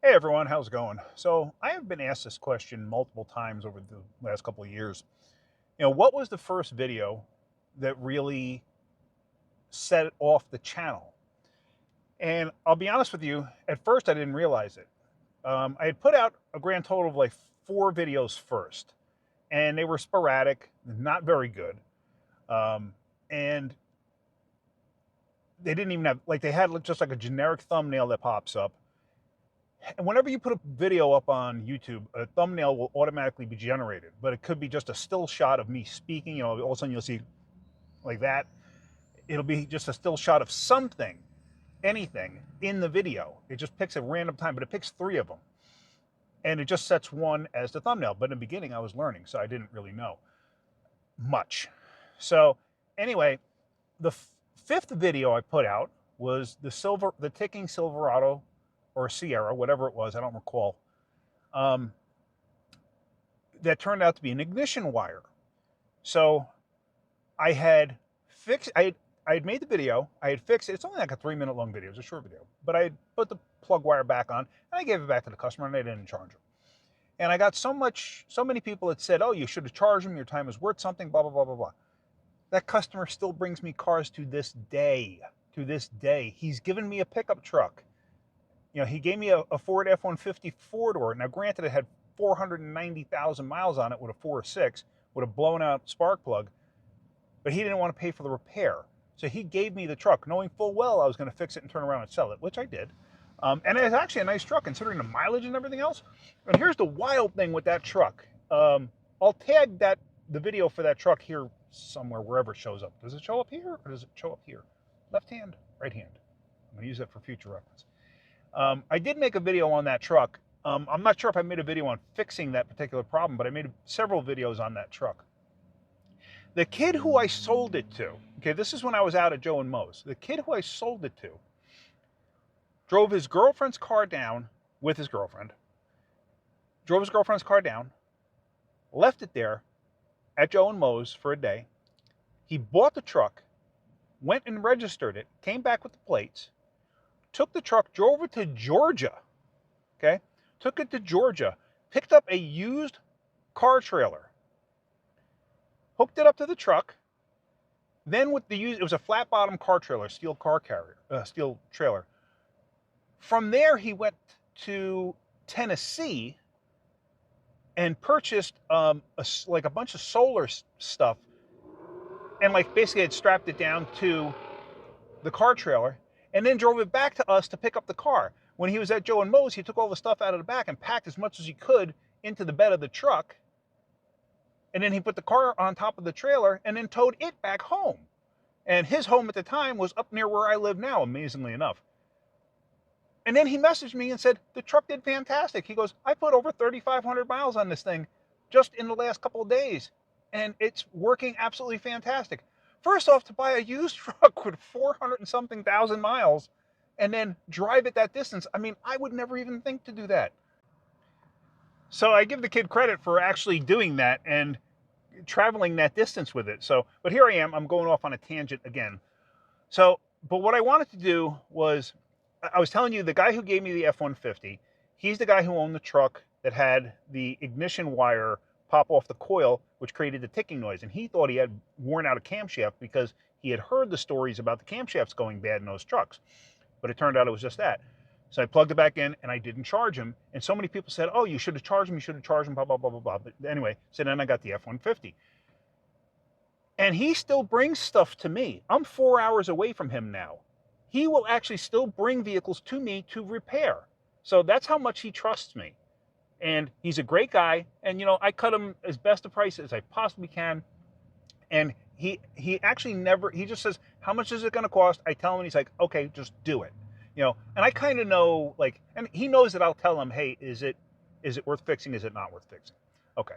Hey everyone, how's it going? So I have been asked this question multiple times over the last couple of years. What was the first video that really set off the channel? And I'll be honest with you, at first I didn't realize it. I had put out a grand total of like 4 videos first, and they were sporadic, not very good. And they didn't even have, like, they had just like a generic thumbnail that pops up. And whenever you put a video up on YouTube, a thumbnail will automatically be generated, but it could be just a still shot of me speaking. All of a sudden you'll see like that. It'll be just a still shot of something, anything in the video. It just picks a random time, but it picks 3 of them. And it just sets one as the thumbnail. But in the beginning, I was learning, so I didn't really know much. So anyway, the 5th video I put out was the ticking Silverado or Sierra, whatever it was, I don't recall. That turned out to be an ignition wire. So I had fixed, I had made the video, I had fixed it. It's only like a 3-minute long video, it's a short video, but I had put the plug wire back on and I gave it back to the customer and they didn't charge him. And I got so many people that said, oh, you should have charged him, your time is worth something, blah, blah, blah, blah, blah. That customer still brings me cars to this day. To this day. He's given me a pickup truck. He gave me a Ford F-150 4-door. Now, granted, it had 490,000 miles on it with a 4.6 with a blown out spark plug, but he didn't want to pay for the repair. So he gave me the truck, knowing full well I was going to fix it and turn around and sell it, which I did. And it's actually a nice truck considering the mileage and everything else. And here's the wild thing with that truck. I'll tag the video for that truck here somewhere, wherever it shows up. Does it show up here or does it show up here? Left hand, right hand. I'm going to use that for future reference. I did make a video on that truck. I'm not sure if I made a video on fixing that particular problem, but I made several videos on that truck. The kid who I sold it to, okay, this is when I was out at Joe and Moe's. The kid who I sold it to drove his girlfriend's car down with his girlfriend, drove his girlfriend's car down, left it there at Joe and Moe's for a day. He bought the truck, went and registered it, came back with the plates, took the truck, drove it to Georgia, okay? Took it to Georgia, picked up a used car trailer, hooked it up to the truck. Then with the used, it was a flat bottom car trailer, steel trailer. From there, he went to Tennessee and purchased like a bunch of solar stuff, and like basically had strapped it down to the car trailer, and then drove it back to us to pick up the car. When he was at Joe and Moe's, he took all the stuff out of the back and packed as much as he could into the bed of the truck. And then he put the car on top of the trailer and then towed it back home. And his home at the time was up near where I live now, amazingly enough. And then he messaged me and said, the truck did fantastic. He goes, I put over 3,500 miles on this thing just in the last couple of days, and it's working absolutely fantastic. First off, to buy a used truck with 400 and something thousand miles and then drive it that distance, I mean, I would never even think to do that. So I give the kid credit for actually doing that and traveling that distance with it. So, but here I am, I'm going off on a tangent again. So, but what I wanted to do was, I was telling you, the guy who gave me the F-150, he's the guy who owned the truck that had the ignition wire pop off the coil, which created the ticking noise. And he thought he had worn out a camshaft because he had heard the stories about the camshafts going bad in those trucks. But it turned out it was just that. So I plugged it back in and I didn't charge him. And so many people said, oh, you should have charged him, blah, blah, blah, blah, blah. But anyway, so then I got the F-150. And he still brings stuff to me. I'm 4 hours away from him now. He will actually still bring vehicles to me to repair. So that's how much he trusts me. And he's a great guy. And, I cut him as best a price as I possibly can. And he actually never, he just says, how much is it going to cost? I tell him, and he's like, okay, just do it. And I kind of know, like, and he knows that I'll tell him, hey, is it worth fixing? Is it not worth fixing? Okay.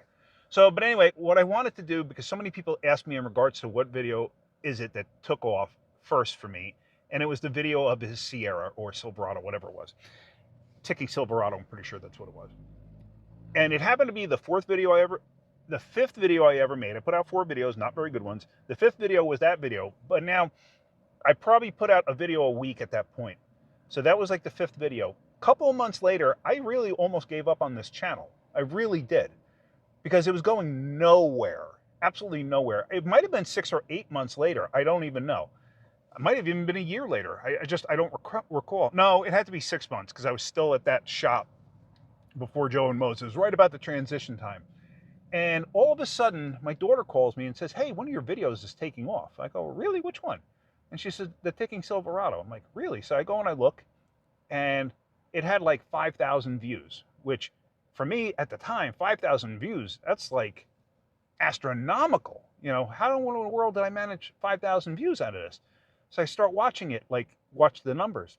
So, but anyway, what I wanted to do, because so many people asked me in regards to what video is it that took off first for me, and it was the video of his Sierra or Silverado, whatever it was. Ticking Silverado, I'm pretty sure that's what it was. And it happened to be the 5th video I ever made. I put out 4 videos, not very good ones. The 5th video was that video, but now I probably put out a video a week at that point. So that was like the 5th video. couple of months later, I really almost gave up on this channel. I really did, because it was going nowhere, absolutely nowhere. It might have been 6 or 8 months later. I don't even know. It might have even been a year later. I don't recall. No, it had to be 6 months, because I was still at that shop before Joe and Moses, right about the transition time. And all of a sudden, my daughter calls me and says, hey, one of your videos is taking off. I go, really? Which one? And she said, the ticking Silverado. I'm like, really? So I go and I look, and it had like 5,000 views, which for me at the time, 5,000 views, that's like astronomical. You know, how in the world did I manage 5,000 views out of this? So I start watching it, like, watch the numbers.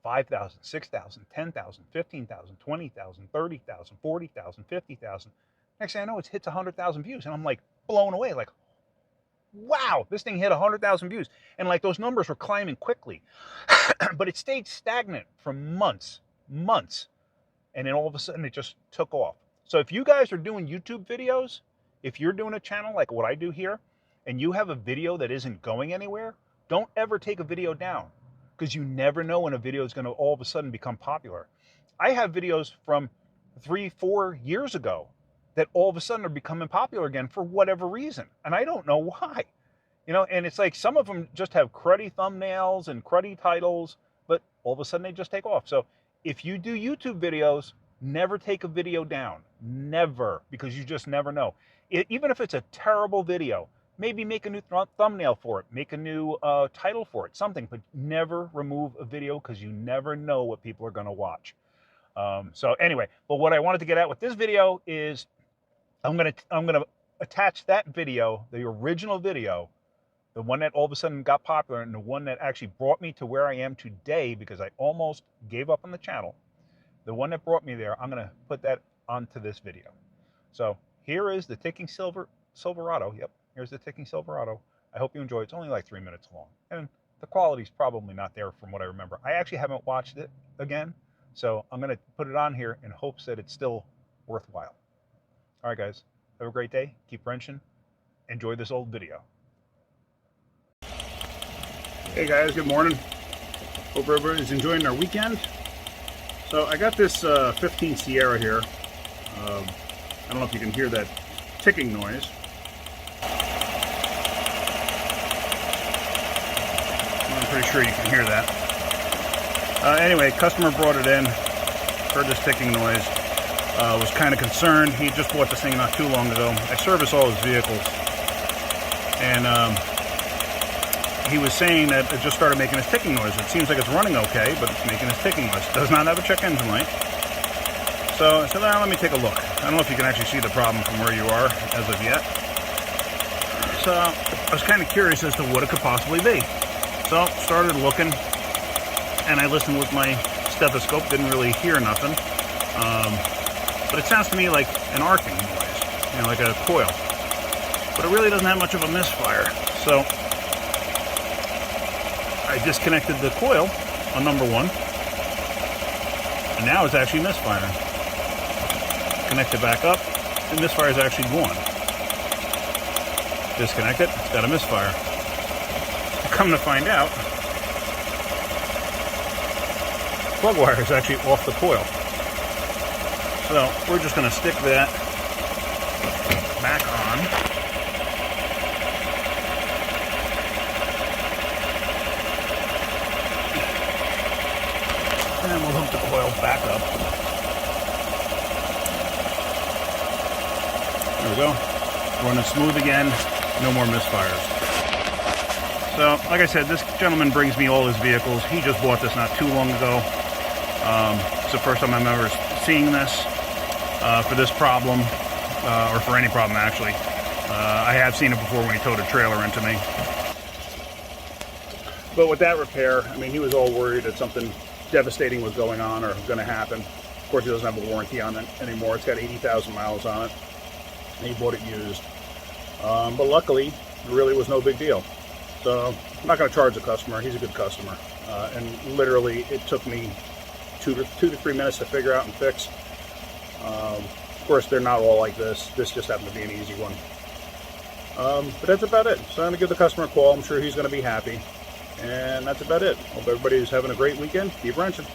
5,000, 6,000, 10,000, 15,000, 20,000, 30,000, 40,000, 50,000. Next thing I know, it hits 100,000 views. And I'm like blown away, like, wow, this thing hit 100,000 views. And like those numbers were climbing quickly. But it stayed stagnant for months. And then all of a sudden it just took off. So if you guys are doing YouTube videos, if you're doing a channel like what I do here, and you have a video that isn't going anywhere, don't ever take a video down, because you never know when a video is going to all of a sudden become popular. I have videos from 3-4 years ago that all of a sudden are becoming popular again for whatever reason. And I don't know why. You know, and it's like some of them just have cruddy thumbnails and cruddy titles, but all of a sudden they just take off. So if you do YouTube videos, never take a video down. Never, because you just never know. Even if it's a terrible video, maybe make a new thumbnail for it, make a new title for it, something, but never remove a video, because you never know what people are going to watch. So anyway, but what I wanted to get at with this video is I'm gonna attach that video, the original video, the one that all of a sudden got popular, and the one that actually brought me to where I am today, because I almost gave up on the channel. The one that brought me there, I'm gonna put that onto this video. So here is the ticking Silverado. Yep, here's the ticking Silverado. I hope you enjoy it. It's only like 3 minutes long, and the quality's probably not there from what I remember. I actually haven't watched it again, so I'm gonna put it on here in hopes that it's still worthwhile. All right, guys, have a great day. Keep wrenching. Enjoy this old video. Hey guys, good morning. Hope everybody's enjoying their weekend. So I got this 15 Sierra here. I don't know if you can hear that ticking noise. I'm pretty sure you can hear that. Anyway, customer brought it in, heard this ticking noise. Was kind of concerned. He just bought this thing not too long ago. I service all his vehicles, and he was saying that it just started making this ticking noise. It seems like it's running okay, but it's making this ticking noise. It does not have a check engine light. So I said, well, let me take a look. I don't know if you can actually see the problem from where you are as of yet. So I was kind of curious as to what it could possibly be. So started looking, and I listened with my stethoscope. Didn't really hear nothing. But it sounds to me like an arcing noise, you know, like a coil. But it really doesn't have much of a misfire. So I disconnected the coil on number 1, and now it's actually misfiring. Connect it back up, and misfire is actually gone. Disconnect it, it's got a misfire. Come to find out, plug wire is actually off the coil. So we're just going to stick that back on. And we'll hook the coil back up. There we go. Running smooth again. No more misfires. So, like I said, this gentleman brings me all his vehicles. He just bought this not too long ago. It's the first time I'm ever seeing this. For this problem, or for any problem actually. I have seen it before when he towed a trailer into me. But with that repair, I mean, he was all worried that something devastating was going on or going to happen. Of course, he doesn't have a warranty on it anymore. It's got 80,000 miles on it, and he bought it used. But luckily, it really was no big deal. So I'm not going to charge the customer. He's a good customer. And literally, it took me 2 to 3 minutes to figure out and fix. Of course, they're not all like this. This just happened to be an easy one. But that's about it. So I'm going to give the customer a call. I'm sure he's going to be happy. And that's about it. Hope everybody's having a great weekend. Keep wrenching.